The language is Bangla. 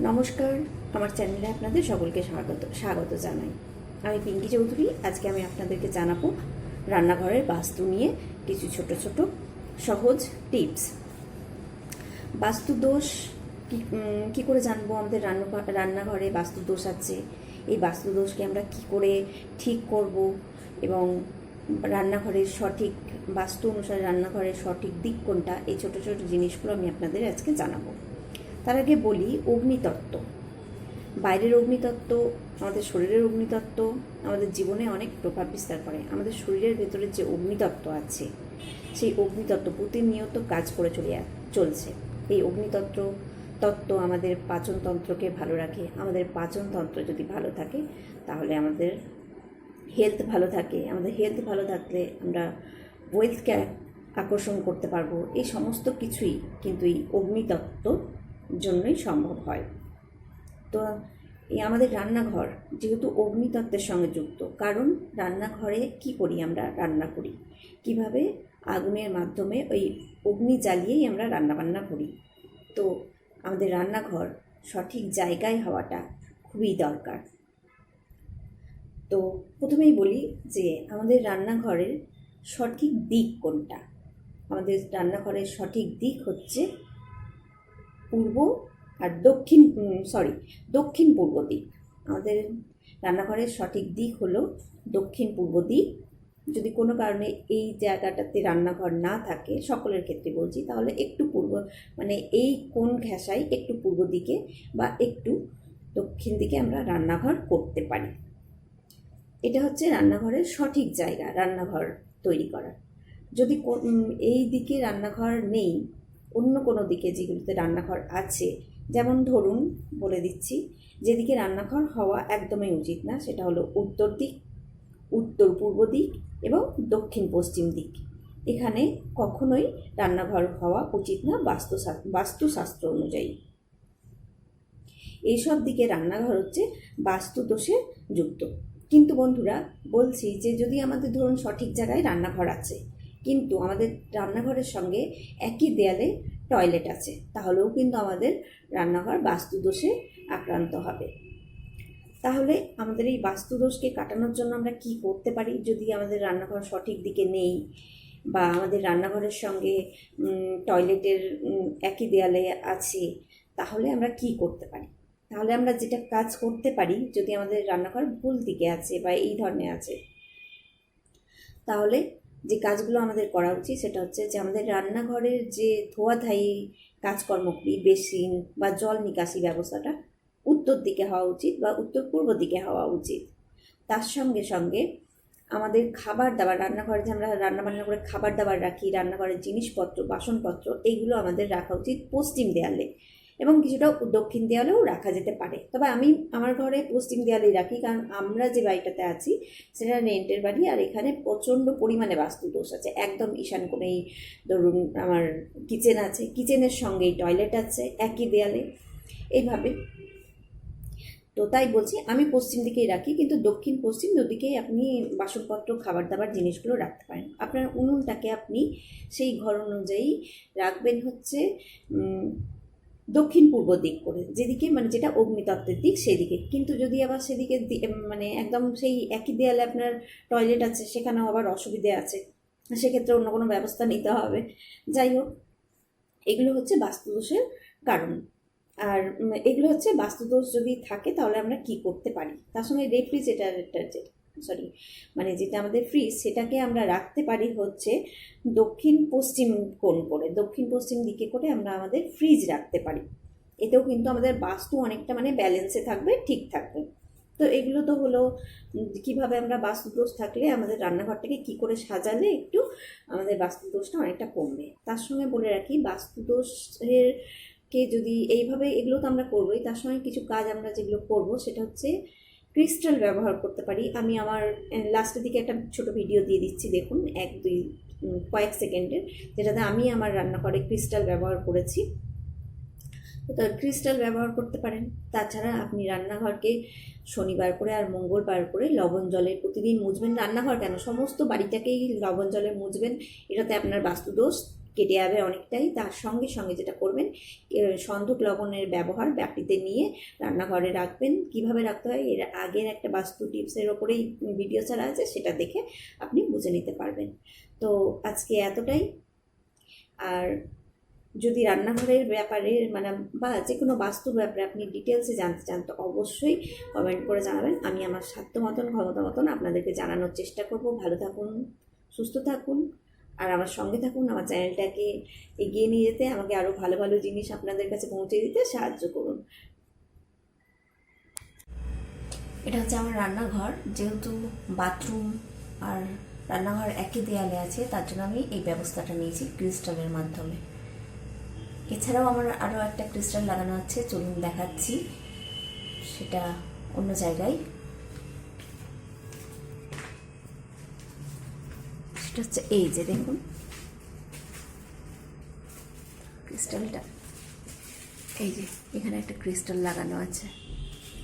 নমস্কার, আমার চ্যানেলে আপনাদের সকলকে স্বাগত জানাই। আমি পিঙ্কি চৌধুরী। আজকে আমি আপনাদেরকে জানাবো রান্নাঘরের বাস্তু নিয়ে কিছু ছোট ছোট সহজ টিপস। বাস্তু দোষ কী করে জানবো আমাদের রান্নাঘরে বাস্তু দোষ আছে, এই বাস্তু দোষকে আমরা কী করে ঠিক করব এবং রান্নাঘরের সঠিক বাস্তু অনুসারে রান্নাঘরের সঠিক দিক কোনটা, এই ছোট ছোট জিনিসগুলো আমি আপনাদের আজকে জানাবো। তার আগে বলি, অগ্নিতত্ত্ব, বাইরের অগ্নিতত্ত্ব, আমাদের শরীরের অগ্নিতত্ত্ব আমাদের জীবনে অনেক প্রভাব বিস্তার করে। আমাদের শরীরের ভেতরে যে অগ্নিতত্ত্ব আছে, সেই অগ্নিতত্ত্ব প্রতিনিয়ত কাজ করে চলছে। এই তত্ত্ব আমাদের পাচনতন্ত্রকে ভালো রাখে। আমাদের পাচনতন্ত্র যদি ভালো থাকে তাহলে আমাদের হেলথ ভালো থাকে। আমাদের হেলথ ভালো থাকলে আমরা ওয়েলথকে আকর্ষণ করতে পারবো। এই সমস্ত কিছুই কিন্তু এই অগ্নিতত্ত্ব জন্যই সম্ভব হয়। তো এই আমাদের রান্নাঘর যেহেতু অগ্নিতত্ত্বের সঙ্গে যুক্ত, কারণ রান্নাঘরে কি করি, আমরা রান্না করি কিভাবে, আগুনের মাধ্যমে ওই অগ্নি জ্বালিয়েই আমরা রান্নাবান্না করি। তো আমাদের রান্নাঘর সঠিক জায়গায় হওয়াটা খুবই দরকার। তো প্রথমেই বলি যে আমাদের রান্নাঘরের সঠিক দিক কোনটা। আমাদের রান্নাঘরের সঠিক দিক হচ্ছে পূর্ব আর দক্ষিণ পূর্ব দিক। আমাদের রান্নাঘরের সঠিক দিক হলো দক্ষিণ পূর্ব দিক। যদি কোনো কারণে এই জায়গাটাতে রান্নাঘর না থাকে, সকলের ক্ষেত্রে বলছি, তাহলে একটু এই কোণ ঘেঁষায় একটু পূর্ব দিকে বা একটু দক্ষিণ দিকে আমরা রান্নাঘর করতে পারি। এটা হচ্ছে রান্নাঘরের সঠিক জায়গা রান্নাঘর তৈরি করার। যদি এই দিকে রান্নাঘর নেই, অন্য কোনো দিকে যেগুলোতে রান্নাঘর আছে, যেমন ধরুন বলে দিচ্ছি, যেদিকে রান্নাঘর হওয়া একদমই উচিত না সেটা হলো উত্তর দিক, উত্তর পূর্ব দিক এবং দক্ষিণ পশ্চিম দিক। এখানে কখনোই রান্নাঘর হওয়া উচিত না বাস্তুশাস্ত্র অনুযায়ী। এইসব দিকে রান্নাঘর হচ্ছে বাস্তু দোষে যুক্ত। কিন্তু বন্ধুরা বলছি যে যদি আমাদের ধরুন সঠিক জায়গায় রান্নাঘর আছে, কিন্তু আমাদের রান্নাঘরের সঙ্গে একই দেয়ালে টয়লেট আছে, তাহলেও কিন্তু আমাদের রান্নাঘর বাস্তুদোষে আক্রান্ত হবে। তাহলে আমাদের এই বাস্তুদোষকে কাটানোর জন্য আমরা কি করতে পারি? যদি আমাদের রান্নাঘর সঠিক দিকে নেই বা আমাদের রান্নাঘরের সঙ্গে টয়লেটের একই দেয়ালে আছে, তাহলে আমরা কি করতে পারি? তাহলে আমরা যেটা কাজ করতে পারি, যদি আমাদের রান্নাঘর ভুল দিকে আছে বা এই ধরনের আছে, তাহলে যে কাজগুলো আমাদের করা উচিত সেটা হচ্ছে যে আমাদের রান্নাঘরের যে ধোয়াধায়ী কাজকর্ম করি, বেসিন বা জল নিকাশি ব্যবস্থাটা উত্তর দিকে হওয়া উচিত বা উত্তর পূর্ব দিকে হওয়া উচিত। তার সঙ্গে সঙ্গে আমাদের খাবার দাবার, রান্নাঘরে যে আমরা রান্নাবান্না করে খাবার দাবার রাখি, রান্নাঘরের জিনিসপত্র বাসনপত্র, এইগুলো আমাদের রাখা উচিত পশ্চিম দেয়ালে, এবং কিছুটা দক্ষিণ দেয়ালেও রাখা যেতে পারে। তবে আমি আমার ঘরে পশ্চিম দেয়ালেই রাখি, কারণ আমরা যে বাড়িটাতে আছি সেটা রেন্টের বাড়ি, আর এখানে প্রচণ্ড পরিমাণে বাস্তুদোষ আছে। একদম ঈশান কোণেই ধরুন আমার কিচেন আছে, কিচেনের সঙ্গেই টয়লেট আছে একই দেয়ালে, এইভাবে। তো তাই বলছি আমি পশ্চিম দিকেই রাখি, কিন্তু দক্ষিণ পশ্চিম দুদিকেই আপনি বাসনপত্র খাবার দাবার জিনিসগুলো রাখতে পারেন। আপনার উনুনটাকে আপনি সেই ঘর অনুযায়ী রাখবেন হচ্ছে দক্ষিণ পূর্ব দিক করে, যেদিকে যেটা অগ্নিতত্ত্বের দিক সেদিকে। কিন্তু যদি আবার সেদিকে একদম সেই একই দেয়ালে আপনার টয়লেট আছে, সেখানেও আবার অসুবিধে আছে, সেক্ষেত্রে অন্য কোনো ব্যবস্থা নিতে হবে। যাই হোক, এগুলো হচ্ছে বাস্তুদোষের কারণ। আর এগুলো হচ্ছে বাস্তুদোষ যদি থাকে তাহলে আমরা কি করতে পারি। তার সঙ্গে যেটা আমাদের ফ্রিজ, সেটাকে আমরা রাখতে পারি হচ্ছে দক্ষিণ পশ্চিম কোণ করে, দক্ষিণ পশ্চিম দিকে করে আমরা আমাদের ফ্রিজ রাখতে পারি। এতেও কিন্তু আমাদের বাস্তু অনেকটা ব্যালেন্সে থাকবে, ঠিক থাকবে। তো এগুলো তো হলো কিভাবে আমরা বাস্তুদোষ থাকলে আমাদের রান্নাঘরটাকে কি করে সাজালে একটু আমাদের বাস্তুদোষটা অনেকটা কমবে। তার সঙ্গে বলে রাখি, বাস্তুদোষের যদি এইভাবে, এগুলো তো আমরা করবোই, তার সঙ্গে কিছু কাজ আমরা যেগুলো করব সেটা হচ্ছে ক্রিস্টাল ব্যবহার করতে পারি। আমি আমার লাস্টের দিকে একটা ছোট ভিডিও দিয়ে দিচ্ছি, দেখুন কয়েক সেকেন্ডের, যেটাতে আমি আমার রান্নাঘরে ক্রিস্টাল ব্যবহার করেছি। তো ক্রিস্টাল ব্যবহার করতে পারেন। তাছাড়া আপনি রান্নাঘরকে শনিবার করে আর মঙ্গলবার করে লবণ জলে প্রতিদিন মুছবেন। রান্নাঘর কেন, সমস্ত বাড়িটাকেই লবণ জলে মুছবেন। এটাতে আপনার বাস্তুদোষ কেটে যাবে অনেকটাই। তার সঙ্গে সঙ্গে যেটা করবেন, সন্ধক লবণের ব্যবহার বাটিতে নিয়ে রান্নাঘরে রাখবেন। কিভাবে রাখতে হয় এর আগের একটা বাস্তু টিপসের ওপরেই ভিডিও ছাড়া আছে, সেটা দেখে আপনি বুঝে নিতে পারবেন। তো আজকে এতটাই। আর যদি রান্নাঘরের ব্যাপারে মানে বা যে কোনো বাস্তুর ব্যাপারে আপনি ডিটেলসে জানতে চান তো অবশ্যই কমেন্ট করে জানাবেন। আমি আমার সাধ্য মতন ক্ষমতা মতন আপনাদেরকে জানানোর চেষ্টা করব। ভালো থাকুন, সুস্থ থাকুন, আর আমার সঙ্গে থাকুন। আমার চ্যানেলটাকে এগিয়ে নিয়ে যেতে, আমাকে আরও ভালো ভালো জিনিস আপনাদের কাছে পৌঁছে দিতে সাহায্য করুন। এটা হচ্ছে আমার রান্নাঘর। যেহেতু বাথরুম আর রান্নাঘর একই দেয়ালে আছে, তার জন্য আমি এই ব্যবস্থাটা নিয়েছি ক্রিস্টালের মাধ্যমে। এছাড়াও আমার আরও একটা ক্রিস্টাল লাগানো আছে, চলুন দেখাচ্ছি, সেটা অন্য জায়গায়। সেটা হচ্ছে এই যে দেখুন ক্রিস্টালটা, এই যে এখানে একটা ক্রিস্টাল লাগানো আছে।